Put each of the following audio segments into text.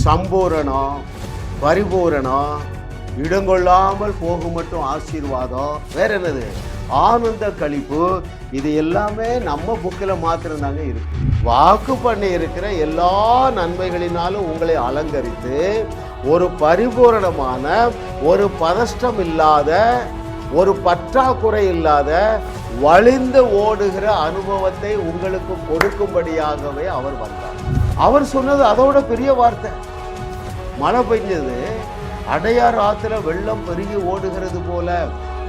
சம்பூரணம், பரிபூரணம், இடங்கொள்ளாமல் போக மட்டும் ஆசீர்வாதம், வேற என்னது, ஆனந்த களிப்பு. இது எல்லாமே நம்ம புக்கில் மாத்திரம்தாங்க இருக்கு. வாக்கு பண்ணி இருக்கிற எல்லா நன்மைகளினாலும் உங்களை அலங்கரித்து ஒரு பரிபூரணமான, ஒரு பதஷ்டம் இல்லாத, ஒரு பற்றாக்குறை இல்லாத, வழிந்து ஓடுகிற அனுபவத்தை உங்களுக்கு கொடுக்கும்படியாகவே அவர் வந்தார். அவர் சொன்னது அதோட பெரிய வார்த்தை. மழை பெஞ்சது, அடையார் ஆத்துல வெள்ளம் பெருகி ஓடுகிறது போல,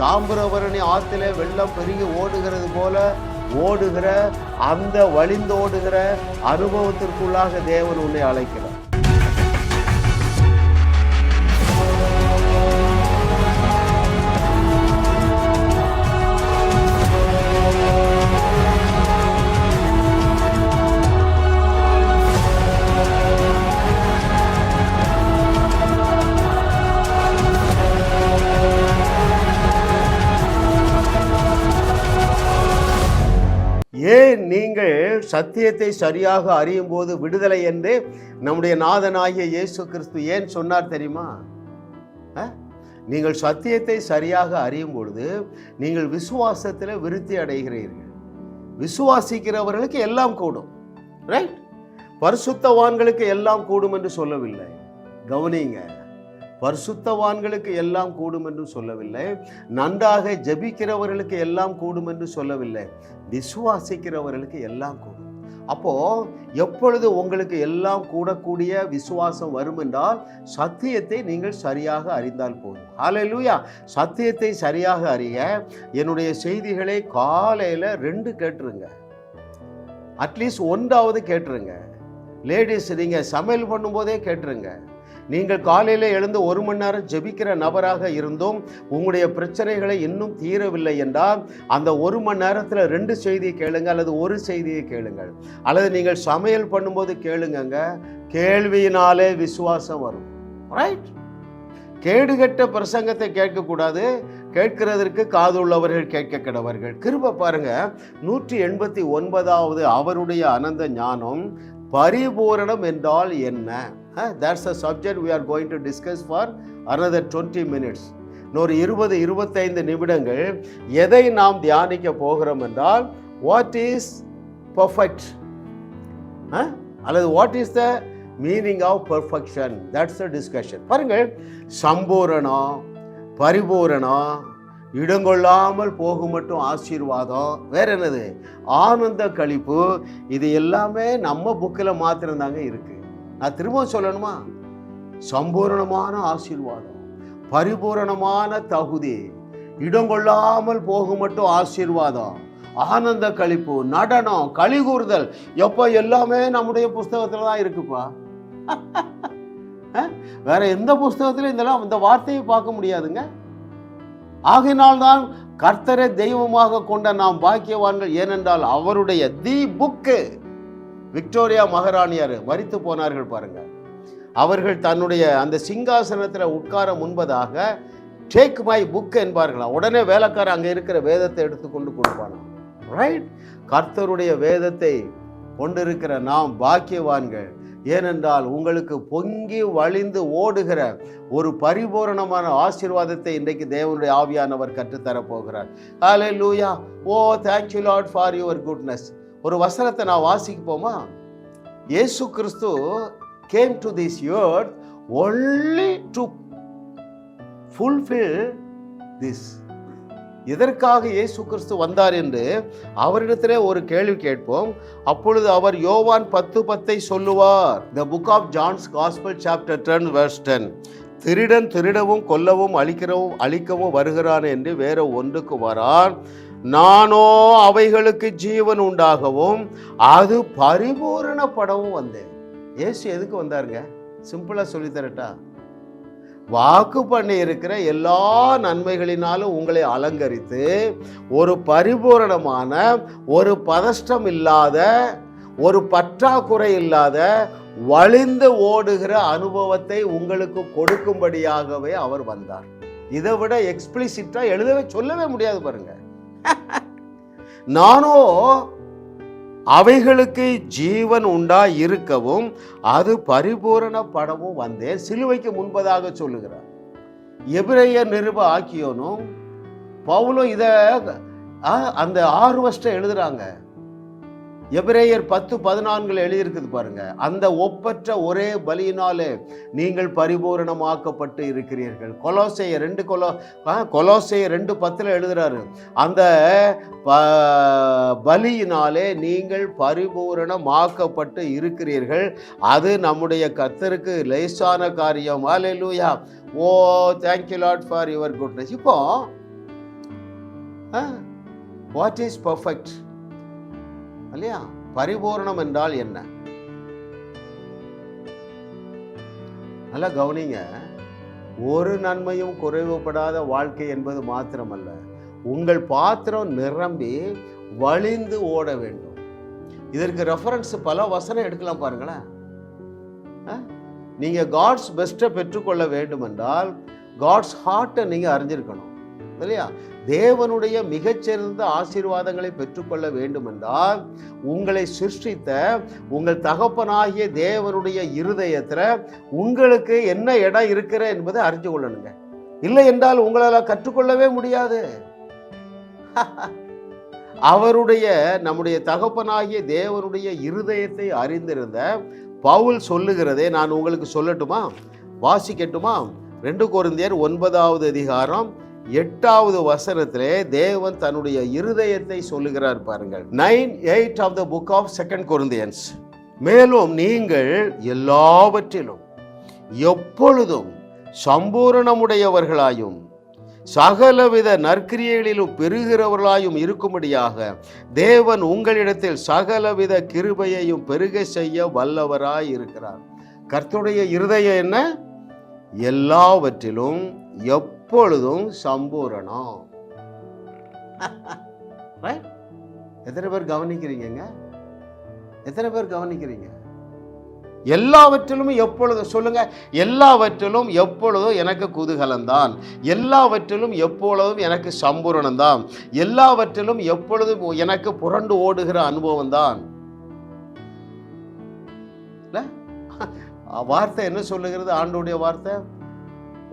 தாமிரபரணி ஆத்துல வெள்ளம் பெருகி ஓடுகிறது போல ஓடுகிற அந்த வழிந்தோடுகிற அனுபவத்திற்குள்ளாக தேவன் உன்னை அழைக்கிறார். ஏன் நீங்கள் சத்தியத்தை சரியாக அறியும் போது விடுதலை என்று நம்முடைய நாதனாகிய இயேசு கிறிஸ்து ஏன் சொன்னார் தெரியுமா? நீங்கள் சத்தியத்தை சரியாக அறியும் பொழுது நீங்கள் விசுவாசத்தில் விருத்தி அடைகிறீர்கள். விசுவாசிக்கிறவர்களுக்கு எல்லாம் கூடும், ரைட்? பரிசுத்தவான்களுக்கு எல்லாம் கூடும் என்று சொல்லவில்லை. கவனிங்க, பரிசுத்தவான்களுக்கு எல்லாம் கூடும் என்று சொல்லவில்லை. நன்றாக ஜெபிக்கிறவர்களுக்கு எல்லாம் கூடும் என்று சொல்லவில்லை. விசுவாசிக்கிறவர்களுக்கு எல்லாம் கூடும். அப்போ எப்பொழுது உங்களுக்கு எல்லாம் கூடக்கூடிய விசுவாசம் வரும் என்றால் சத்தியத்தை நீங்கள் சரியாக அறிந்தால் போதும். ஹல்லேலூயா. சத்தியத்தை சரியாக அறிய என்னுடைய செய்திகளை காலையில் 2 கேட்டுருங்க, அட்லீஸ்ட் 1வது கேட்டுருங்க. லேடிஸ், நீங்கள் சமையல் பண்ணும்போதே கேட்டுருங்க. நீங்கள் காலையில் எழுந்து 1 மணி நேரம் ஜெபிக்கிற நபராக இருந்தும் உங்களுடைய பிரச்சனைகளை இன்னும் தீரவில்லை என்றால் அந்த 1 மணி நேரத்தில் 2 செய்தியை கேளுங்க, அல்லது 1 செய்தியை கேளுங்கள், அல்லது நீங்கள் சமையல் பண்ணும்போது கேளுங்க. கேள்வியினாலே விசுவாசம் வரும், ரைட்? கேடுகட்ட பிரசங்கத்தை கேட்கக்கூடாது, கேட்கிறதற்கு காதுள்ளவர்கள் கேட்க கடவர்கள். கிருபை பாருங்க, 189வது அவருடைய அனந்த ஞானம் பரிபூரணம் என்றால் என்ன? That's a subject we are going to discuss for another 20 minutes. இன்னொரு 20-25 நிமிடங்கள் எதை நாம் தியானிக்க போகிறோம் என்றால் what is perfect, அல்லது what is the meaning of perfection. That's the discussion. பாருங்கள், சம்பூரணம், பரிபூரணம், இடங்கொள்ளாமல் போக மட்டும் ஆசீர்வாதம், வேற என்னது, ஆனந்த களிப்பு. இது எல்லாமே நம்ம புக்கில் மாத்திரம்தாங்க இருக்கு. நான் திரும்ப சொல்லணுமா? சம்பூரணமான ஆசீர்வாதம், பரிபூரணமான தகுதி, இடங்கொள்ளாமல் போக மட்டும் ஆசீர்வாதம், ஆனந்த களிப்பு, நடனம், களிகூறுதல், எப்போ எல்லாமே நம்முடைய புஸ்தகத்தில் தான் இருக்குப்பா. வேற எந்த புஸ்தகத்திலும் இந்த வார்த்தையை பார்க்க முடியாதுங்க. ஆகையினால்தான் கர்த்தரை தெய்வமாக கொண்ட நாம் பாக்கியவான்கள். ஏனென்றால் அவருடைய தி புக்கு, விக்டோரியா மகாராணியார் மரித்து போனார்கள் பாருங்க, அவர்கள் தன்னுடைய அந்த சிங்காசனத்தில் உட்கார முன்பதாக டேக் மை புக் என்பார்களாம். உடனே வேலைக்காரர் அங்கே இருக்கிற வேதத்தை எடுத்துக்கொண்டு கொடுப்பானா, ரைட்? கர்த்தருடைய வேதத்தை கொண்டிருக்கிற நாம் பாக்கியவான்கள். ஏனென்றால் உங்களுக்கு பொங்கி வழிந்து ஓடுகிற ஒரு பரிபூரணமான ஆசீர்வாதத்தை இன்றைக்கு தேவனுடைய ஆவியானவர் கற்றுத்தரப்போகிறார். ஹல்லேலூயா. ஓ thank you Lord for your goodness. ஒரு வசனத்தை நான் வாசிப்போமா? இயேசு கிறிஸ்து came to this earth only to fulfill this. எதற்காக இயேசு கிறிஸ்து வந்தார் என்று அவரிடத்திலே ஒரு கேள்வி கேட்போம். அப்பொழுது அவர் யோவான் 10:10 சொல்லுவார். The book of John's Gospel chapter 10 verse 10. திருடன் திருடவும் கொல்லவும் அழிக்கவும் வருகிறான் என்று வேற ஒன்றுக்கு வரான், நானோ அவைகளுக்கு ஜீவன் உண்டாகவும் அது பரிபூரணப்படவும் வந்தேன். இயேசு எதுக்கு வந்தாருங்க? சிம்பிளா சொல்லி தரட்டா? வாக்கு பண்ணி இருக்கிற எல்லா நன்மைகளினாலும் உங்களை அலங்கரித்து ஒரு பரிபூரணமான, ஒரு பதஷ்டம் இல்லாத, ஒரு பற்றாக்குறை இல்லாத, வழிந்து ஓடுகிற அனுபவத்தை உங்களுக்கு கொடுக்கும்படியாகவே அவர் வந்தார். இதை விட எக்ஸ்பிளிசிட்டா எழுதவே சொல்லவே முடியாது பாருங்க. நானோ அவைகளுக்கு ஜீவன் உண்டாய் இருக்கவும் அது பரிபூரணப்படவும் வந்தேன். சிலுவைக்கு முன்பதாக சொல்லுகிறார். எபிரேயர் நிருப ஆக்கியோனும் பவுலும் இதை அந்த 6 வருஷம் எழுதுறாங்க. எபிரேயர் 10:14 எழுதியிருக்குது பாருங்க. அந்த ஒப்பற்ற ஒரே பலியினாலே நீங்கள் பரிபூரணமாக்கப்பட்டு இருக்கிறீர்கள். கொலோசையர் 2:10 எழுதுறாரு. அந்த பலியினாலே நீங்கள் பரிபூரணமாக்கப்பட்டு இருக்கிறீர்கள். அது நம்முடைய கர்த்தருக்கு லேசான காரியம். ஹல்லேலூயா. ஓ thank you Lord for your goodness. இப்போ வாட் இஸ் பர்ஃபெக்ட் இல்லையா? பரிபூரணம் என்றால் என்ன? நல்லா கவனிங்க. ஒரு நன்மையும் குறைவுபடாத வாழ்க்கை என்பது மாத்திரமல்ல, உங்கள் பாத்திரம் நிரம்பி வழிந்து ஓட வேண்டும். இதற்கு ரெஃபரன்ஸ் பல வசனம் எடுக்கலாம் பாருங்களேன். நீங்க காட்ஸ் பெஸ்ட்டை பெற்றுக்கொள்ள வேண்டும் என்றால் காட்ஸ் ஹார்ட்டை நீங்க அறிஞ்சிருக்கணும் இல்லையா? தேவனுடைய மிகச்சிறந்த ஆசீர்வாதங்களை பெற்றுக்கொள்ள வேண்டும் என்றால் உங்களை சிருஷ்டித்த உங்கள் தகப்பனாகிய தேவனுடைய இருதயத்தில் உங்களுக்கு என்ன இடம் இருக்கிற என்பதை அறிஞ்சு கொள்ளணுங்க. இல்லை என்றால் உங்களால் கற்றுக்கொள்ளவே முடியாது. அவருடைய நம்முடைய தகப்பனாகிய தேவனுடைய இருதயத்தை அறிந்திருந்த பவுல் சொல்லுகிறதே நான் உங்களுக்கு சொல்லட்டுமா? வாசிக்கட்டுமா? 2 கொரிந்தியர் 9வது அதிகாரம் 8வது வசனத்திலே தேவன் தன்னுடைய இருதயத்தை சொல்லுகிறார் பாருங்கள். 9:8 of the book of 2 Corinthians. மேலும் நீங்கள் எல்லாவற்றிலும் எப்பொழுதும் சம்பூரணமுடையவர்களாயும் சகலவித நற்கிரியைகளிலும் பெருகிறவர்களாயும் இருக்கும்படியாக தேவன் உங்களிடத்தில் சகலவித கிருபையையும் பெருக செய்ய வல்லவராய் இருக்கிறார். கர்த்தருடைய இருதயம் என்ன? எல்லாவற்றிலும் எப்பொழுதும் சம்பூரணம். எத்தனை பேர் கவனிக்கிறீங்க? எத்தனை பேர் கவனிக்கிறீங்க? எல்லாவற்றிலும் எப்பொழுதும் சொல்லுங்க. எல்லாவற்றிலும் எப்பொழுதும் எனக்கு குதூகலம்தான். எல்லாவற்றிலும் எப்பொழுதும் எனக்கு சம்பூரணம் தான். எல்லாவற்றிலும் எப்பொழுதும் எனக்கு புரண்டு ஓடுகிற அனுபவம் தான். வார்த்தை என்ன சொல்லுகிறது? ஆண்டவருடைய வார்த்தை,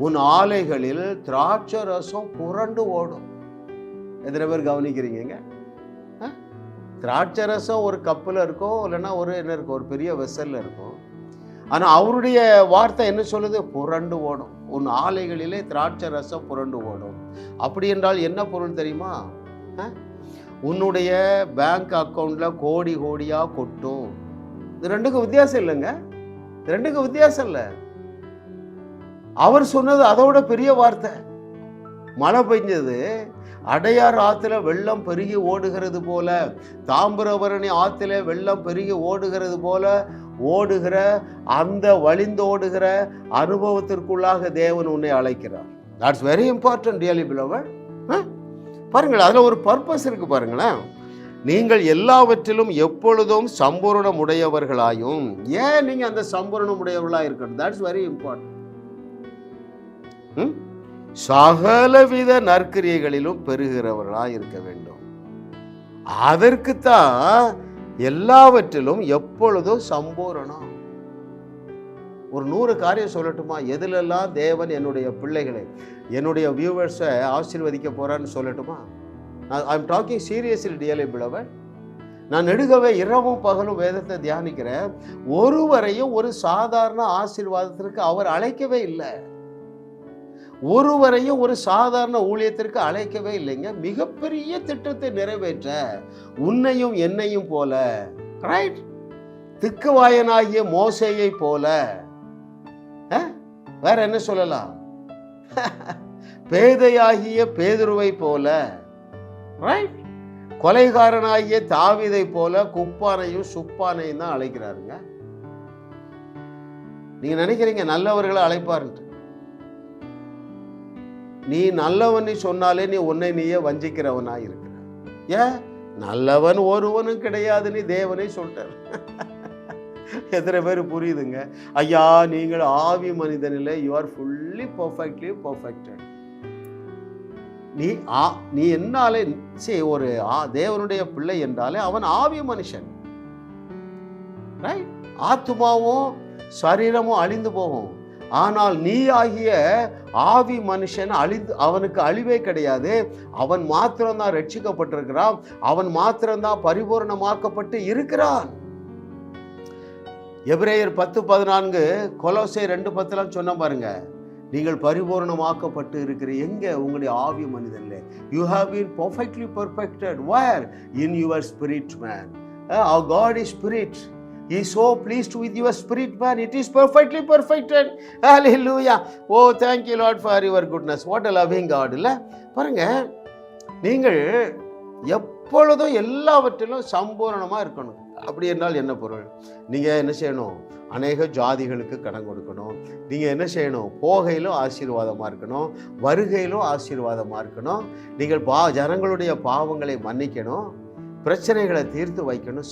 உன் ஆலைகளில் திராட்சை ரசம் புரண்டு ஓடும். எத்தனை பேர் கவனிக்கிறீங்க? திராட்சை ரசம் ஒரு கப்பில் இருக்கும், இல்லைன்னா ஒரு என்ன இருக்கும், ஒரு பெரிய வெசல்ல இருக்கும். ஆனால் அவருடைய வார்த்தை என்ன சொல்லுது? புரண்டு ஓடும். உன் ஆலைகளிலே திராட்சை ரசம் புரண்டு ஓடும். அப்படி என்றால் என்ன பொருள் தெரியுமா? உன்னுடைய பேங்க் அக்கௌண்ட்ல கோடி கோடியா கொட்டும். இது ரெண்டுக்கும் வித்தியாசம் இல்லைங்க. ரெண்டுக்கும் வித்தியாசம் இல்லை. அவர் சொன்னது அதோட பெரிய வார்த்தை. மழை பெஞ்சது, அடையார் ஆத்துல வெள்ளம் பெருகி ஓடுகிறது போல, தாமிரபரணி ஆத்துல வெள்ளம் பெருகி ஓடுகிறது போல ஓடுகிற அந்த வழிந்தோடுகிற அனுபவத்திற்குள்ளாக தேவன் உன்னை அழைக்கிறார். That's very important really beloved. பாருங்கள், அதுல ஒரு பர்பஸ் இருக்கு பாருங்களேன். நீங்கள் எல்லாவற்றிலும் எப்பொழுதும் சம்பூரணம் உடையவர்களாயும். ஏன் நீங்க அந்த சம்பூரணம் உடையவர்களாக இருக்கணும்? That's very important. சகலவித நற்கிரியைகளிலும் பெருகிறவர்களாக இருக்க வேண்டும். அதற்குத்தான் எல்லாவற்றிலும் எப்பொழுதும் சம்பூரணம். ஒரு 100 காரியம் சொல்லட்டுமா? எதிலெல்லாம் தேவன் என்னுடைய பிள்ளைகளை, என்னுடைய வியூவர்ஸை ஆசீர்வதிக்க போறான்னு சொல்லட்டுமா? I am talking seriously dearly beloved. நான் நெடுகவே இரவும் பகலும் வேதத்தை தியானிக்கிறேன். ஒருவரையும் ஒரு சாதாரண ஆசீர்வாதத்திற்கு அவர் அழைக்கவே இல்லை. ஒருவரையும் ஒரு சாதாரண ஊழியத்திற்கு அழைக்கவே இல்லைங்க. மிகப்பெரிய திட்டத்தை நிறைவேற்ற உன்னையும் என்னையும் போல, ரைட், திக்குவாயனாகிய மோசேயை போல, வேற என்ன சொல்லலாம், பேதையாகிய பேதுருவை போல, ரைட், கொலைகாரனாகிய தாவீதை போல குப்பானையும் சுப்பானையும் தான் அழைக்கிறாருங்க. நீங்க நினைக்கிறீங்க நல்லவர்களை அழைப்பாருன்ட்டு. நீ நல்லவன் சொன்னாலே நீ உன்னை நீயே வஞ்சிக்கிறவனா இருக்கிற. ஏன்? நல்லவன் ஒருவனும் கிடையாது, நீ தேவனை சொல்லிட்டார். எத்தனை பேர் புரியுதுங்க? ஐயா, நீங்கள் ஆவி மனிதனில் you are fully perfectly perfected. நீ என்னாலே ஒரு தேவனுடைய பிள்ளை என்றாலே அவன் ஆவி மனுஷன். ரைட்? ஆத்துமாவும் சரீரமும் அழிந்து போகும், ஆனால் நீ ஆகிய ஆவி மனுஷன் அவனுக்கு அழிவே கிடையாது. அவன் மாத்திரம்தான் ரட்சிக்கப்பட்டிருக்கிறான், அவன் மாத்திரம்தான் பரிபூரணமாக்கப்பட்டு இருக்கிறான். எபிரேயர் 10:14, கொலோசையர் 2:10 சொன்ன பாருங்க, நீங்கள் பரிபூரணமாக்கப்பட்டு இருக்கிற எங்க? உங்களுடைய ஆவி மனிதன்ல. You have been perfectly perfected. Where? In your spirit man. Our God is spirit. He is so pleased with your spirit man. It is perfectly perfected. Hallelujah. Oh, thank you Lord for your goodness. What a loving God. இல்ல பாருங்க, நீங்கள் எப்பொழுதும் எல்லாவற்றிலும் சம்பூரணமா இருக்கணும். அப்படி என்றால் என்ன பொருள்? நீங்கள் என்ன செய்யணும்? அநேக ஜாதிகளுக்கு கடன் கொடுக்கணும். நீங்கள் என்ன செய்யணும்? போகையிலும் ஆசீர்வாதமாக இருக்கணும், வருகையிலும் ஆசீர்வாதமாக இருக்கணும். நீங்கள் ஜனங்களுடைய பாவங்களை மன்னிக்கணும், பிரச்சனைகளை தீர்த்து வைக்கணும்.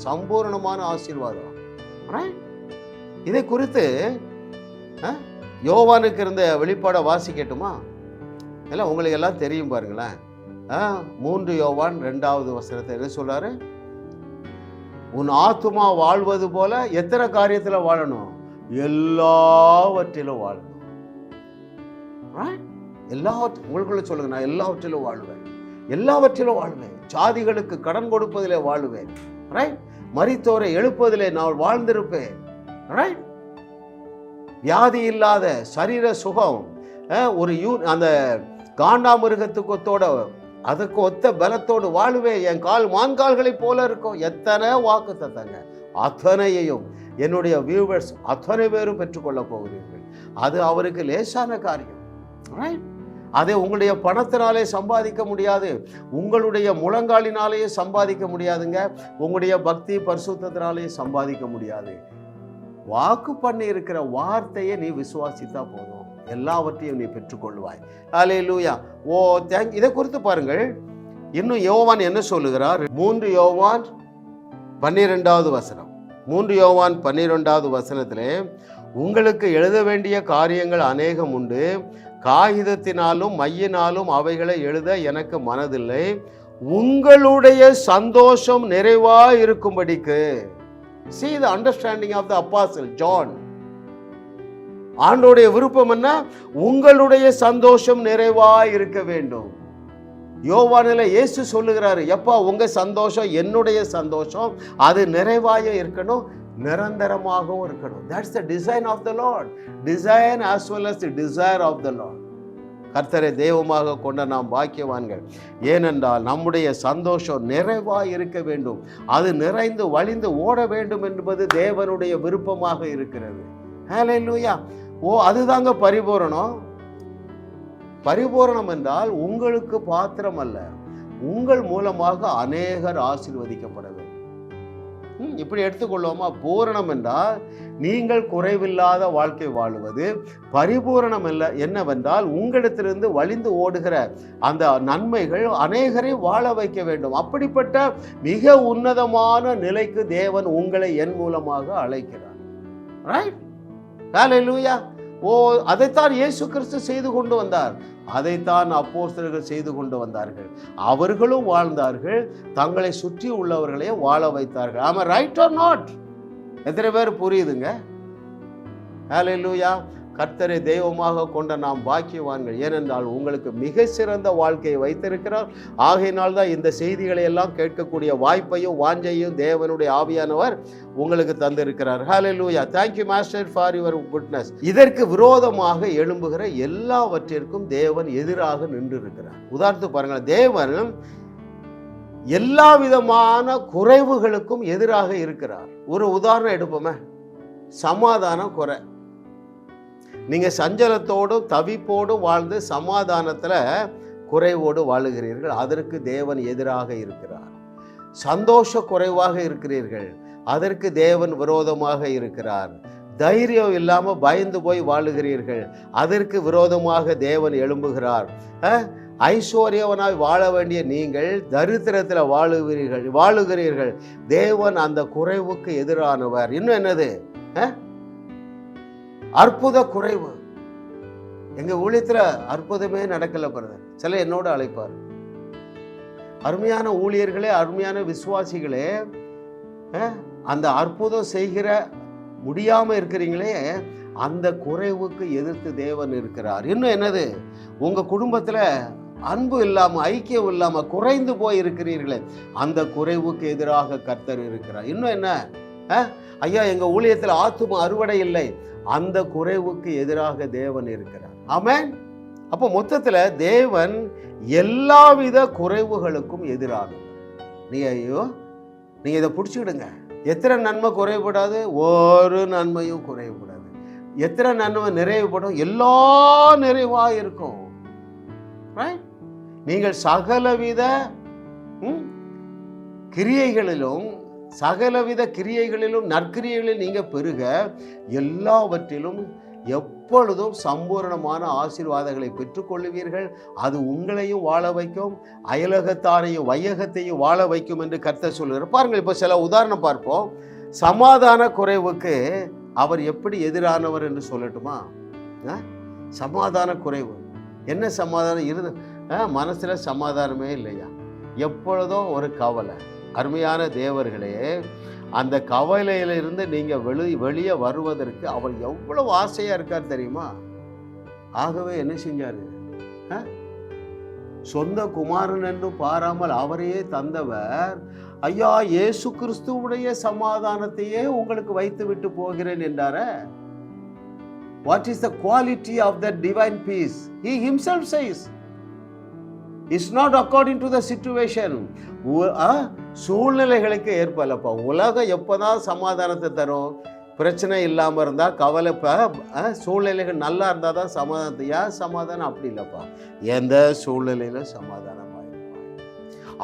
சம்பூரணமான ஆசீர்வாதம். இதை குறித்து யோவானுக்கு இருந்த வெளிப்பாடை வாசிக்கட்டுமா? இல்லை, உங்களுக்கு எல்லாம் தெரியும் பாருங்களேன். 3 யோவான் 2 என்ன சொல்றாரு? உன் ஆத்துமா வாழ்வது போல எத்தனை காரியத்தில் வாழணும்? எல்லாவற்றிலும் வாழணும். உங்களுக்குள்ள சொல்லுங்க, நான் எல்லாவற்றிலும் வாழ்வேன். ஜாதிகளுக்கு கடன் கொடுப்பதிலே வாழுவேன். ரைட்? மரித்தோரை எழுப்பதிலே நான் வாழ்ந்திருப்பேன். ரைட்? வியாதி இல்லாத சரீர சுகம், ஒரு அந்த காண்டாமிருகத்துக்கத்தோட அதுக்கு ஒத்த பலத்தோடு வாழுவே, என் மான்கால்களை போல இருக்கும். எத்தனை வாக்கு தத்தங்க, அத்தனையையும் என்னுடைய வியூவர்ஸ் அத்தனை பேரும் பெற்றுக்கொள்ள போகிறீர்கள். அது அவருக்கு லேசான காரியம். அதை உங்களுடைய பணத்தினாலே சம்பாதிக்க முடியாது, உங்களுடைய முழங்காலினாலேயே சம்பாதிக்க முடியாதுங்க, உங்களுடைய பக்தி பரிசுத்தத்தினாலேயே சம்பாதிக்க முடியாது. வாக்கு பண்ணி இருக்கிற வார்த்தையை நீ விசுவாசித்தா போதும், எல்லாவற்றையும் நீ பெற்றுக்கொள்வாய். ஹல்லேலூயா. ஓ தேங்க். இதை குறித்து பாருங்கள், இன்னும் யோவான் என்ன சொல்லுகிறார்? 3 யோவான் 12 3 யோவான் 12 உங்களுக்கு எழுத வேண்டிய காரியங்கள் அநேகம் உண்டு, காகிதத்தினாலும் மையினாலும் அவைகளை எழுத எனக்கு மனதில்லை, உங்களுடைய சந்தோஷம் நிறைவாய் இருக்கும்படிக்கு. See the understanding of the apostle John. ஆண்டோடைய விருப்பம் என்ன? உங்களுடைய சந்தோஷம் நிறைவாய் இருக்க வேண்டும். யோவானில் இயேசு சொல்லுகிறாரு, எப்பா உங்க சந்தோஷம் என்னுடைய சந்தோஷம், அது நிறைவாக இருக்கணும், நிரந்தரமாகவும் இருக்கணும். That's the design of the Lord. Design as well as the desire of the Lord. கர்த்தரை தெய்வமாக கொண்ட நாம் பாக்கியவான்கள். ஏனென்றால் நம்முடைய சந்தோஷம் நிறைவாய் இருக்க வேண்டும், அது நிறைந்து வழிந்து ஓட வேண்டும் என்பது தேவனுடைய விருப்பமாக இருக்கிறது. ஹல்லேலூயா. ஓ அதுதாங்க பரிபூரணம். பரிபூரணம் என்றால் உங்களுக்கு பாத்திரம் அல்ல, உங்கள் மூலமாக அநேகர் ஆசீர்வதிக்கப்பட வேண்டும். இப்படி எடுத்துக்கொள்வோமா? பூரணம் என்றால் நீங்கள் குறைவில்லாத வாழ்க்கை வாழுவது. பரிபூரணம் அல்ல என்னவென்றால் உங்களிடத்திலிருந்து வழிந்து ஓடுகிற அந்த நன்மைகள் அநேகரை வாழ வைக்க வேண்டும். அப்படிப்பட்ட மிக உன்னதமான நிலைக்கு தேவன் உங்களை என் மூலமாக அழைக்கிறார். ரைட்? ஹல்லேலூயா. ஓ அதைத்தான் இயேசு கிறிஸ்து செய்து கொண்டு வந்தார், அதைத்தான் அப்போஸ்தலர்கள் செய்து கொண்டு வந்தார்கள். அவர்களும் வாழ்ந்தார்கள், தங்களை சுற்றி உள்ளவர்களையே வாழ வைத்தார்கள். ஆமா, ரைட் ஆர் நாட்? எத்தனை பேர் புரியுதுங்க? ஹல்லேலூயா. கர்த்தரை தெய்வமாக கொண்ட நாம் பாக்கியவான்கள். ஏனென்றால் உங்களுக்கு மிக சிறந்த வாழ்க்கையை வைத்திருக்கிறார். ஆகையினால் தான் இந்த செய்திகளை எல்லாம் கேட்கக்கூடிய வாய்ப்பையும் வாஞ்சையும் தேவனுடைய ஆவியானவர் உங்களுக்கு தந்திருக்கிறார். ஹல்லேலூயா. Thank you master for your goodness. இதற்கு விரோதமாக எழும்புகிற எல்லாவற்றிற்கும் தேவன் எதிராக நின்று இருக்கிறார். உதாரணத்துக்கு பாருங்கள், தேவன் எல்லா விதமான குறைவுகளுக்கும் எதிராக இருக்கிறார். ஒரு உதாரணம் எடுப்போமே, சமாதானம் குறை. நீங்க சஞ்சலத்தோடும் தவிப்போடும் வாழ்ந்து சமாதானத்துல குறைவோடு வாழுகிறீர்கள், அதற்கு தேவன் எதிராக இருக்கிறார். சந்தோஷ குறைவாக இருக்கிறீர்கள், அதற்கு தேவன் விரோதமாக இருக்கிறார். தைரியம் இல்லாம பயந்து போய் வாழுகிறீர்கள், அதற்கு விரோதமாக தேவன் எழும்புகிறார். ஐஸ்வர்யவனாய் வாழ வேண்டிய நீங்கள் தரித்திரத்தில் வாழுகிறீர்கள், தேவன் அந்த குறைவுக்கு எதிரானவர். இன்னும் என்னது? அற்புத குறைவு. எங்க ஊழியத்துல அற்புதமே நடக்கல பிரதர், சில என்னோட அழைப்பார். அருமையான ஊழியர்களே, அருமையான விசுவாசிகளே, அந்த அற்புதம் செய்கிற முடியாம இருக்கிறீங்களே, அந்த குறைவுக்கு எதிர்த்து தேவன் இருக்கிறார். இன்னும் என்னது, உங்க குடும்பத்துல அன்பு இல்லாம, ஐக்கியம் இல்லாம குறைந்து போய் இருக்கிறீர்களே, அந்த குறைவுக்கு எதிராக கர்த்தர் இருக்கிறார். இன்னும் என்ன, ஐயா எங்க ஊழியத்தில் ஆத்தும அறுவடை இல்லை, அந்த குறைவுக்கு எதிராக தேவன் இருக்கிறார். ஆமென். அப்போ மொத்தத்துல தேவன் எல்லாவித குறைவுகளுக்கும் எதிரானவர். நீங்க இதை பிடிச்சிக்கிடுங்க. எத்தனை நன்மை குறைவுபடாது? ஒரு நன்மையும் குறைவுபடாது. எத்தனை நன்மை நிறைவுபடும்? எல்லா நிறைவா இருக்கும். நீங்கள் சகலவித கிரியைகளிலும் நற்கிரியைகளில் நீங்க பெருக, எல்லாவற்றிலும் எப்பொழுதும் சம்பூர்ணமான ஆசீர்வாதங்களை பெற்றுக்கொள்ளுவீர்கள். அது உங்களையும் வாழ வைக்கும், அயலகத்தாரையும் வையகத்தையும் வாழ வைக்கும் என்று கர்த்தர் சொல்லுகிறார். பாருங்கள், இப்போ சில உதாரணம் பார்ப்போம். சமாதான குறைவுக்கு அவர் எப்படி எதிரானவர் என்று சொல்லட்டுமா? சமாதான குறைவு என்ன? சமாதானம் இருந்து மனசுல சமாதானமே இல்லையா? எப்பொழுதும் ஒரு கவலை. அருமையான தேவர்களே, அந்த கவலையிலிருந்து நீங்க வெளியே வருவதற்கு அவர் எவ்வளவு ஆசையா இருக்கார் தெரியுமா? ஆகவே என்ன செஞ்சாரு? சொந்த குமாரன் என்று பாராமல் அவரையே தந்தவர், ஐயா இயேசு கிறிஸ்துவுடைய சமாதானத்தையே உங்களுக்கு வைத்து விட்டு போகிறேன் என்றார. What is the quality of that divine peace? He himself says, it's not according to the situation. சூழ்நிலைகளுக்கு ஏற்பலப்பா. உலகம் எப்போதான் சமாதானத்தை தரும்? பிரச்சனை இல்லாமல் இருந்தால் கவலை, சூழ்நிலைகள் நல்லா இருந்தால் தான் சமாதானத்தை. ஏன் சமாதானம்? அப்படி இல்லைப்பா, எந்த சூழ்நிலையிலும் சமாதானமாக இருப்பா.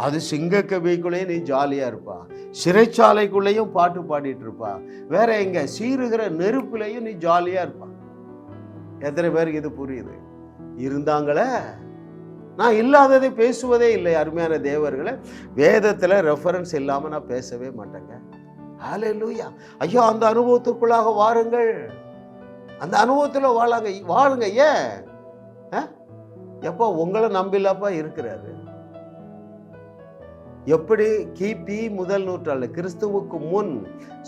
அது சிங்கக்கவிக்குள்ளேயும் நீ ஜாலியாக இருப்பா, சிறைச்சாலைக்குள்ளேயும் பாட்டு பாடிட்டு இருப்பா, வேற எங்க சீருகிற நெருப்புலையும் நீ ஜாலியாக இருப்பா. எத்தனை பேருக்கு இது புரியுது? இருந்தாங்களே, நான் இல்லாததை பேசுவதே இல்லை. அருமையான தேவர்களை, வேதத்தில் ரெஃபரன்ஸ் இல்லாமல் நான் பேசவே மாட்டேங்க. ஹல்லேலூயா. ஐயோ, அந்த அனுபவத்திற்குள்ளாக வாருங்கள், அந்த அனுபவத்தில் வாழுங்க. ஏன்? எப்போ உங்களை நம்பிலாப்பா இருக்கிறாரு? எப்படி கிபி முதல் நூற்றாண்டு, கிறிஸ்துவுக்கு முன்,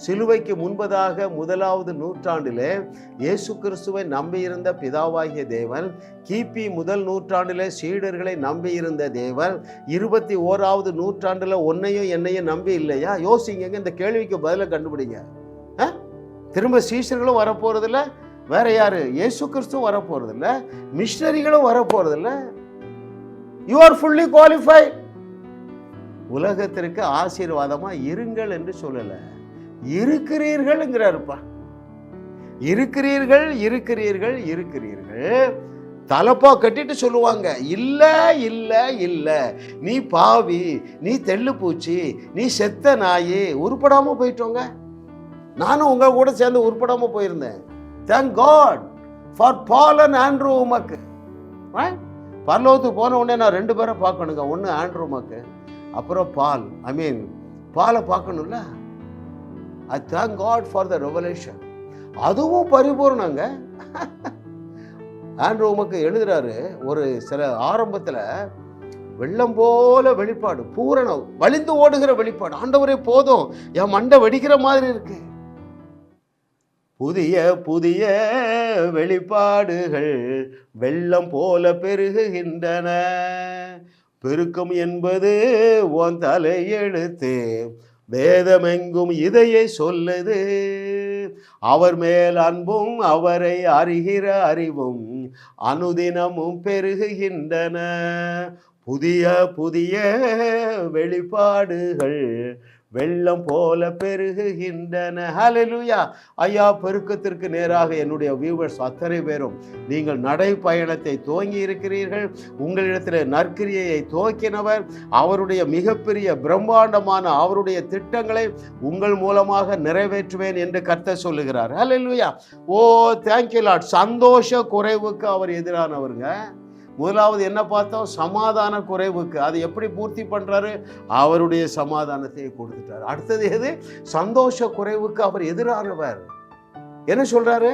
சிலுவைக்கு முன்பதாக முதலாவது நூற்றாண்டிலே இயேசு கிறிஸ்துவை நம்பியிருந்த பிதாவாகிய தேவன், கிபி முதல் நூற்றாண்டிலே சீடர்களை நம்பியிருந்த தேவன், 21வது நூற்றாண்டுல உன்னையும் என்னையும் நம்பி இல்லையா? யோசிங்க, இந்த கேள்விக்கு பதில கண்டுபிடிங்க. திரும்ப சீஷர்களும் வரப்போறதில்ல, வேற யாரு? இயேசு கிறிஸ்துவும் வரப்போறதில்ல, மிஷனரிகளும் வரப்போறதில்ல. You are fully qualified. உலகத்திற்கு ஆசீர்வாதமா இருங்கள் என்று சொல்லல, இருக்கிறீர்கள்ங்கிறாருப்பா. இருக்கிறீர்கள் இருக்கிறீர்கள் இருக்கிறீர்கள். தலப்பா கட்டிட்டு சொல்லுவாங்க, இல்ல இல்ல இல்ல, நீ பாவி, நீ தெள்ளு பூச்சி, நீ செத்த நாயி, உருப்படாம போயிட்டோங்க. நானும் உங்க கூட சேர்ந்து உருப்படாம போயிருந்தேன். Thank God for Paul and Andrew உமக்கு. பரலோகத்துக்கு போன உடனே நான் 2 பேரை பார்க்கணுங்க. ஒன்று ஆண்ட்ரூ உமக்கு, அப்புறம் பால். பாலை பார்க்கணும்ல. I thank God for the revelation. அதுவும் பரிபூர்ணங்க. ஆண்ட்ரூ உமக்கு எழுதுறாரு, ஒரு சில ஆரம்பத்தில் வெள்ளம் போல வெளிப்பாடு, பூரணம், வலிந்து ஓடுகிற வெளிப்பாடு. ஆண்டவரே போதும், என் மண்டை வெடிக்கிற மாதிரி இருக்கு. புதிய புதிய வெளிப்பாடுகள் வெள்ளம் போல பெருகுகின்றன. பெருக்கம் என்பது உன் தலையெழுத்து, வேதமெங்கும் இதையே சொல்லுது. அவர் மேல் அன்பும் அவரை அறிகிற அறிவும் அனுதினமும் பெருகுகின்றன. புதிய புதிய வெளிப்பாடுகள் வெள்ளம் போல பெருகுகின்றன. ஹல்லேலூயா. ஐயா, பெருக்கத்திற்கு நேராக என்னுடைய வியூவர்ஸ் அத்தனை பேரும் நீங்கள் நடைப்பயணத்தை துவங்கி இருக்கிறீர்கள். உங்களிடத்தில் நற்கிரியை துவக்கினவர், அவருடைய மிகப்பெரிய பிரம்மாண்டமான அவருடைய திட்டங்களை உங்கள் மூலமாக நிறைவேற்றுவேன் என்று கர்த்தர் சொல்லுகிறார். ஹல்லேலூயா. ஓ தேங்க்யூ லார்ட். சந்தோஷ குறைவுக்கு அவர் எதிரானவருங்க. முதலாவது என்ன பார்த்தோம்? சமாதான குறைவுக்கு. அது எப்படி பூர்த்தி பண்றாரு? அவருடைய சமாதானத்தை கொடுத்துட்டார். அடுத்தது எது? சந்தோஷ குறைவுக்கு அவர் எதிரானவர். என்ன சொல்றாரு?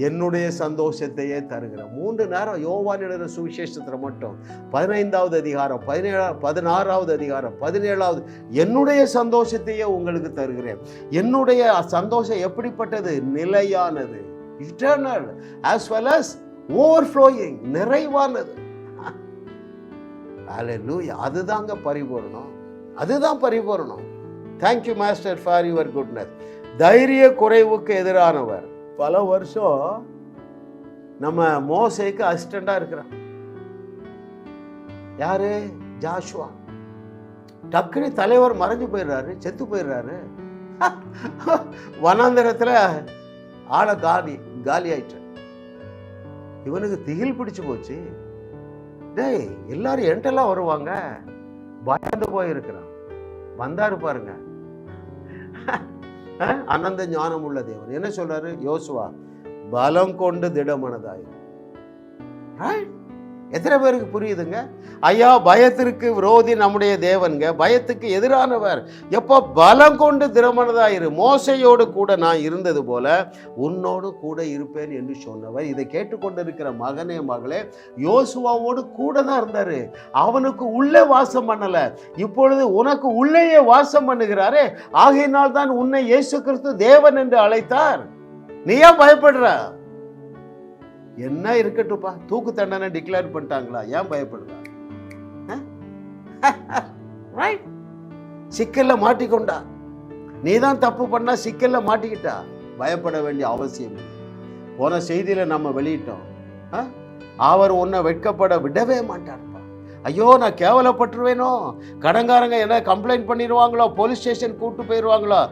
என்னுடைய சந்தோஷத்தையே தருகிறேன். 3 நேரம் யோவான் எழுதின சுவிசேஷத்தில் மட்டும் 15வது அதிகாரம், 16வது அதிகாரம், 17வது, என்னுடைய சந்தோஷத்தையே உங்களுக்கு தருகிறேன். என்னுடைய சந்தோஷம் எப்படிப்பட்டது? நிலையானது, eternal, as well as overflowing, நிறைவானது. ஹல்லேலூயா. அதுதாங்க பரிபூரணம், அதுதான் பரிபூரணம். Thank you master for your goodness. தைரிய குறைவுக்கு எதிரானவர். பல வருஷம் நம்ம மோசேக்கு அசிஸ்டண்டா இருக்கிறான். யாரு? ஜாஷுவா. டக்குனு தலைவர் மறைஞ்சு போயிடுறாரு, செத்து போயிடுறாரு. வனாந்தரத்துல ஆளை காலி ஆயிட்டு இவனுக்கு திகில் பிடிச்சு போச்சு. டேய், எல்லாரும் என்கிட்டலாம் வருவாங்க, பயந்து போயிருக்கிறான். வந்தாரு பாருங்க, அனந்த ஞானம் உள்ள தேவன் என்ன சொல்றாரு? யோசுவா, பலம் கொண்டு திடமனதாயிரு. எத்தனை பேருக்கு புரியுதுங்க? ஐயா, பயத்திற்கு விரோதி நம்முடைய தேவன்க, பயத்துக்கு எதிரானவர். எப்போ? பலம் கொண்டு திடமனதாயிரு. மோசையோடு கூட நான் இருந்தது போல உன்னோடு கூட இருப்பேன் என்று சொன்னவர். இதை கேட்டுக்கொண்டிருக்கிற மகனே மகளே, யோசுவாவோடு கூட தான் இருந்தாரு. அவனுக்கு உள்ளே வாசம் பண்ணல, இப்பொழுது உனக்கு உள்ளேயே வாசம் பண்ணுகிறாரே. ஆகையினால் தான் உன்னை இயேசு கிறிஸ்து தேவன் என்று அழைத்தார். நீ ஏன் பயப்படுற? என்ன இருக்கட்டும்பா, தூக்கு தண்டனை டிக்ளேர் பண்ணிட்டாங்களா, ஏன் பயப்படுறா? சிக்கல்ல மாட்டிக்கொண்டா, நீதான் தப்பு பண்ணா சிக்கல்ல மாட்டிக்கிட்டா, பயப்பட வேண்டிய அவசியம். போன செய்தியில நம்ம வெளியிட்டோம், அவர் உன்னை வெட்கப்பட விடவே மாட்டார்ப்பா. ஐயோ, நான் கேவலப்பட்டுருவேனோ, கடங்காரங்க என்ன கம்ப்ளைண்ட் பண்ணிடுவாங்களோ, போலீஸ் ஸ்டேஷன் கூட்டு போயிடுவாங்களோ.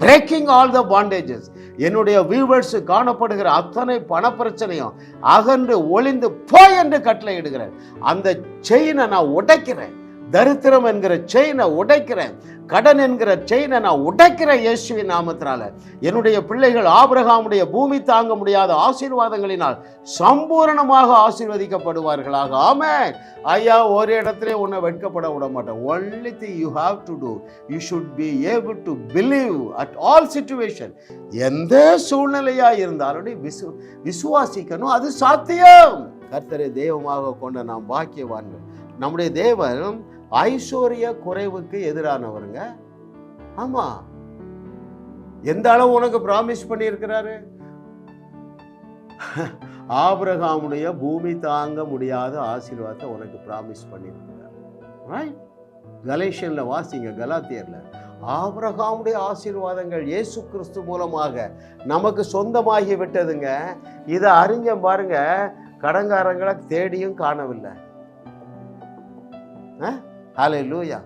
Breaking all the bandages. என்னுடைய வியூவர்ஸ் காணப்படுகிற அத்தனை பண பிரச்சனையும் அகன்று ஒளிந்து போய் என்று கட்டளை இடுகிறேன். அந்த செயினை நான் உடைக்கிறேன். தரித்திரம் என்கிற செயினை உடைக்கிறேன். கடன் என்கிற செயினை நான் உடைக்கிறேன் இயேசுவின் நாமத்தினால. என்னுடைய பிள்ளைகள் ஆபிரகாமுடைய பூமி தாங்க முடியாத ஆசீர்வாதங்களினால் சம்பூரணமாக ஆசீர்வதிக்கப்படுவார்களாக. ஆமென். ஐயா, ஒரு இடத்துல உன்னை வெட்கப்பட விட மாட்டேன். only thing you have to do, you should be able to believe at all situation. எந்த சூழ்நிலையா இருந்தாலும் விசுவாசிக்கணும், அது சாத்தியம். கர்த்தரை தெய்வமாக கொண்ட நாம் பாக்கியவான்கள். நம்முடைய தேவன் ஐஸ்வர்ய குறைவுக்கு எதிரானவருங்க. ஆமா, எந்த அளவு உனக்கு பிராமிஸ் பண்ணி இருக்கிறாரு? ஆபிரகாமுடைய பூமி தாங்க முடியாத ஆசீர்வாதத்தை உனக்கு பிராமிஸ் பண்ணியிருக்கிறார். கலேஷியன்ல வாசிங்க, கலாத்தியர்ல. ஆபிரகாமுடைய ஆசீர்வாதங்கள் இயேசு கிறிஸ்து மூலமாக நமக்கு சொந்தமாகி விட்டதுங்க. இதை அறிஞ்ச பாருங்க, கடங்காரங்களை தேடியும் காணவில்லை. ஹல்லேலூயா.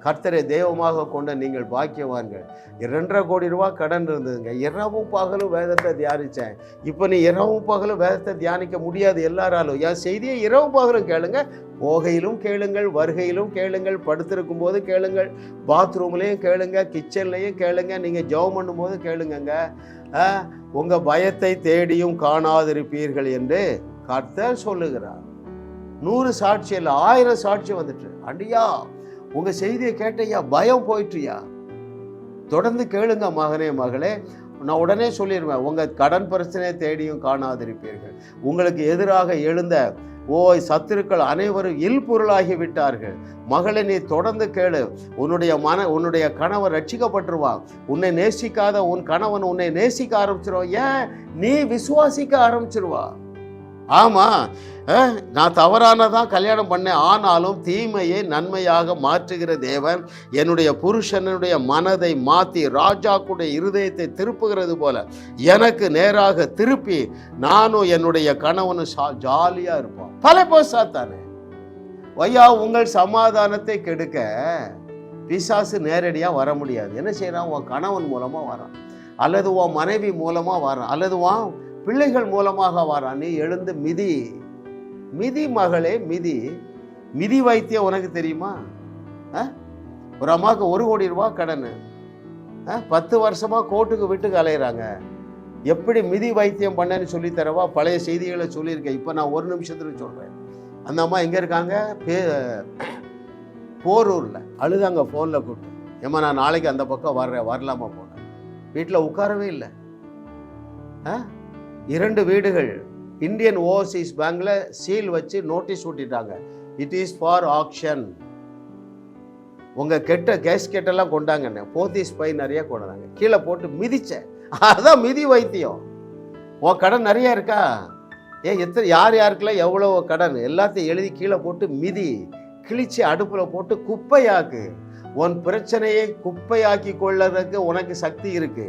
கர்த்தரை தெய்வமாக கொண்ட நீங்கள் பாக்கியவான்கள். 2.5 கோடி ரூபாய் கடன் இருந்ததுங்க. இரவும் பகலும் வேதத்தை தியானித்தேன். இப்போ நீ இரவும் பகலும் வேதத்தை தியானிக்க முடியாது எல்லாராலும். என் செய்தியை இரவும் பகலும் கேளுங்க. போகையிலும் கேளுங்கள், வருகையிலும் கேளுங்கள், படுத்திருக்கும் போது கேளுங்கள், பாத்ரூம்லேயும் கேளுங்க, கிச்சன்லேயும் கேளுங்க, நீங்கள் ஜெபம் பண்ணும் போது கேளுங்க. உங்கள் பயத்தை தேடியும் காணாதிருப்பீர்கள் என்று கர்த்தர் சொல்லுகிறார். 100 சாட்சி இல்லை, 1000 சாட்சி வந்துட்டு, அடியா உங்க செய்தியை கேட்டையா, பயம் போயிட்டுயா. தொடர்ந்து கேளுங்க மகனே மகளே. நான் உடனே சொல்லிடுவேன், உங்க கடன் பிரச்சனையை தேடியும் காணாதிருப்பீர்கள். உங்களுக்கு எதிராக எழுந்த சத்துருக்கள் அனைவரும் இல்பொருளாகி விட்டார்கள். மகளை நீ தொடர்ந்து கேளு. உன்னுடைய கணவன் ரட்சிக்கப்பட்டுருவான். உன்னை நேசிக்காத உன் கணவன் உன்னை நேசிக்க ஆரம்பிச்சிருவான். ஏன்? நீ விசுவாசிக்க ஆரம்பிச்சிருவா. ஆமா, நான் தவறானதான் கல்யாணம் பண்ணேன், ஆனாலும் தீமையை நன்மையாக மாற்றுகிற தேவன் என்னுடைய புருஷனுடைய மனதை மாற்றி ராஜாக்குடைய இருதயத்தை திருப்புகிறது போல எனக்கு நேராக திருப்பி நானும் என்னுடைய கணவனும் ஜாலியா இருப்போம். பல போசாத்தானே வையா, உங்கள் சமாதானத்தை கெடுக்க பிசாசு நேரடியா வர முடியாது. என்ன செய்யறான்? உன் கணவன் மூலமா வரான், அல்லது உன் மனைவி மூலமா வரான், அல்லது உன் பிள்ளைகள் மூலமாக வரான். நீ எழுந்து மிதி மகளே, மிதி வைத்தியம் உனக்கு தெரியுமா? ஒரு அம்மாவுக்கு 1 கோடி ரூபாய் கடன், 10 வருஷமா கோர்ட்டுக்கு விட்டுக்கு அலையிறாங்க. எப்படி மிதி வைத்தியம் பண்ணேன்னு சொல்லி தரவா? பழைய செய்திகளை சொல்லியிருக்கேன். இப்போ நான் 1 நிமிஷத்துல சொல்றேன். அந்த அம்மா எங்க இருக்காங்க? போரூர்ல. அழுதாங்க ஃபோன்ல கூப்பிட்டு, ஏம்மா நான் நாளைக்கு அந்த பக்கம் வர்றேன், வரலாமா போனேன். வீட்டில் உட்காரவே இல்லை. 2 வீடுகள் இந்தியன் ஓவர்சீஸ் பேங்க்ல சீல் வச்சு நோட்டீஸ் ஒட்டிட்டாங்க, இட் இஸ் ஃபார் ஆக்ஷன். உங்க கேஸ்கெட்டெல்லாம் கொண்டாங்கன்னு போத்தீஸ் பை நிறைய கொண்டாங்க, கீழே போட்டு மிதிச்சேன். அதான் மிதி வைத்தியம். உன் கடன் நிறைய இருக்கா, யார் யாருக்கெல்லாம் எவ்வளோ கடன் எல்லாத்தையும் எழுதி கீழே போட்டு மிதி, கிழிச்சு அடுப்பில் போட்டு குப்பையாக்கு. உன் பிரச்சனையை குப்பையாக்கி கொள்ளறதுக்கு உனக்கு சக்தி இருக்கு.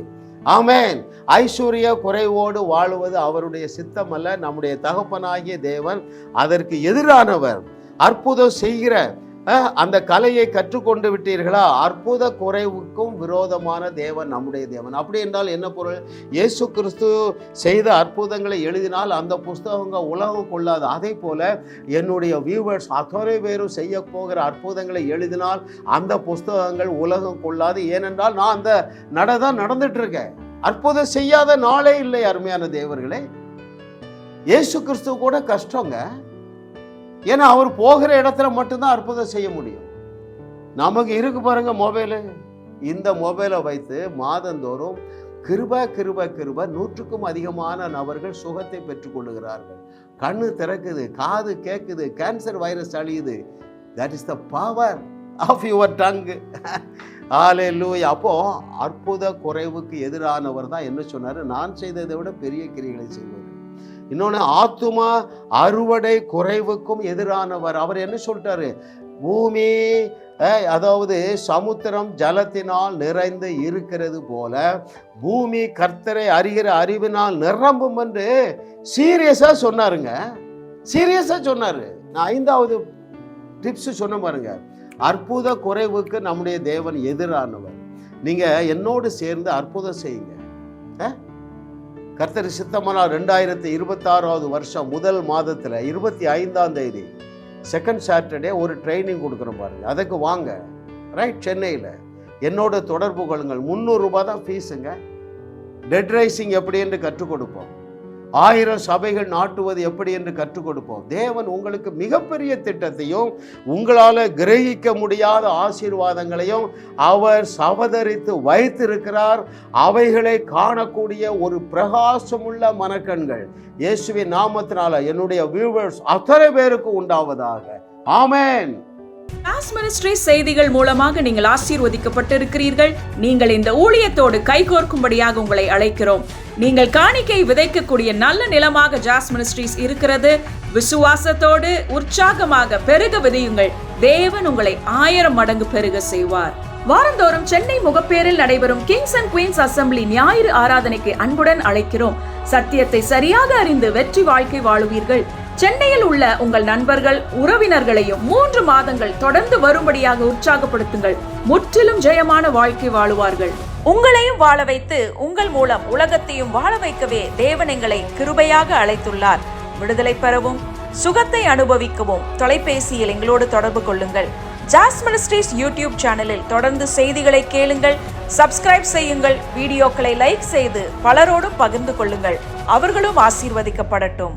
ஆமென். ஐஸ்வர்ய குறைவோடு வாழுவது அவருடைய சித்தம் அல்ல, நம்முடைய தகப்பனாகிய தேவன் அதற்கு எதிரானவர். அற்புதம் செய்கிற அந்த கலையை கற்றுக்கொண்டு விட்டீர்களா? அற்புத குறைவுக்கும் விரோதமான தேவன் நம்முடைய தேவன். அப்படி என்றால் என்ன பொருள்? இயேசு கிறிஸ்து செய்த அற்புதங்களை எழுதினால் அந்த புஸ்தகங்கள் உலகம் கொள்ளாது. அதே போல என்னுடைய வியூவர்ஸ் அத்தனை பேரும் செய்ய போகிற அற்புதங்களை எழுதினால் அந்த புஸ்தகங்கள் உலகம் கொள்ளாது. ஏனென்றால் நான் அந்த நடதான் நடந்துட்டு இருக்கேன். அற்புதம் செய்யாத நாளே இல்லை. அருமையான தேவர்களே, இயேசு கிறிஸ்து கூட கஷ்டங்க. ஏன்னா அவர் போகிற இடத்துல மட்டும்தான் அற்புதம் செய்ய முடியும். நமக்கு இருக்கு பாருங்க மொபைலு. இந்த மொபைலை வைத்து மாதந்தோறும் கிருப 100க்கும் அதிகமான நபர்கள் சுகத்தை பெற்றுக்கொள்ளுகிறார்கள். கண்ணு திறக்குது, காது கேட்குது, கேன்சர் வைரஸ் அழியுது. That is the power of your tongue. Hallelujah. அப்போ அற்புத குறைவுக்கு எதிரானவர் தான் என்ன சொன்னார்? நான் செய்ததை விட பெரிய கிரியைகளை செய்வார். இன்னொன்று, ஆத்துமா அறுவடை குறைவுக்கும் எதிரானவர். அவர் என்ன சொல்லிட்டாரு? பூமி அதாவது சமுத்திரம் ஜலத்தினால் நிறைந்து இருக்கிறது போல பூமி கர்த்தரை அறிகிற அறிவினால் நிரம்பும் என்று சீரியஸா சொன்னாருங்க. சீரியஸா சொன்னாரு. நான் 5வது டிப்ஸ் சொன்ன பாருங்க. அற்புத குறைவுக்கு நம்முடைய தேவன் எதிரானவர். நீங்க என்னோடு சேர்ந்து அற்புதம் செய்யுங்க. கர்த்தர் சித்தமானால் 2026வது வருஷம் முதல் மாதத்தில் 25ஆம் தேதி செகண்ட் சாட்டர்டே ஒரு ட்ரைனிங் கொடுக்குறோம் பாருங்க. அதுக்கு வாங்க. ரைட், சென்னையில் என்னோட தொடர்பு கொள்ளுங்கள். 300 ரூபாய் தான் ஃபீஸுங்க. டெட் ரைசிங் எப்படி என்று கற்றுக் கொடுப்போம். 1000 சபைகள் நாட்டுவது எப்படி என்று கற்றுக் கொடுப்போம். தேவன் உங்களுக்கு மிகப்பெரிய திட்டத்தையும் உங்களால் கிரகிக்க முடியாத ஆசீர்வாதங்களையும் அவர் சவதரித்து வைத்திருக்கிறார். அவைகளை காணக்கூடிய ஒரு பிரகாசமுள்ள மனக்கண்கள் இயேசுவின் நாமத்தினால என்னுடைய வியூவர்ஸ் அத்தனை பேருக்கு உண்டாவதாக. ஆமென். ஜாஸ் மினிஸ்ட்ரி செய்திகள் மூலமாக நீங்கள் ஆசீர்வதிக்கப்பட்டிருக்கிறீர்கள். நீங்கள் இந்த ஊழியத்தோடு கைகோர்க்கும்படியாக உங்களை அழைக்கிறோம். நீங்கள் காணிக்கை விதைக்கக்கூடிய நல்ல நிலமாக ஜாஸ் மினிஸ்ட்ரிஸ் இருக்கிறது. விசுவாசத்தோடு உற்சாகமாக பெருக விதையுங்கள். தேவன் உங்களை 1000 மடங்கு பெருக செய்வார். வாரந்தோறும் சென்னை முகப்பேரில் நடைபெறும் கிங்ஸ் அண்ட் குயின்ஸ் அசம்பிளி ஞாயிறு ஆராதனைக்கு அன்புடன் அழைக்கிறோம். சத்தியத்தை சரியாக அறிந்து வெற்றி வாழ்க்கை வாழுவீர்கள். சென்னையில் உள்ள உங்கள் நண்பர்கள் உறவினர்களையும் 3 மாதங்கள் தொடர்ந்து வரும்படியாக உற்சாகப்படுத்துங்கள். முற்றிலும் ஜெயமான வாழ்க்கை வாழுவார்கள். உங்களையும் வாழ வைத்து உங்கள் மூலம் உலகத்தையும் வாழ வைக்கவே தேவன் எங்களை கிருபையாக அழைத்துள்ளார். விடுதலை பெறவும் சுகத்தை அனுபவிக்கவும் தொலைபேசியில் எங்களோடு தொடர்பு கொள்ளுங்கள். ஜாஸ் மினிஸ்ட்ரீஸ் யூடியூப் சேனலில் தொடர்ந்து செய்திகளை கேளுங்கள். சப்ஸ்கிரைப் செய்யுங்கள். வீடியோக்களை லைக் செய்து பலரோடும் பகிர்ந்து கொள்ளுங்கள். அவர்களும் ஆசீர்வதிக்கப்படட்டும்.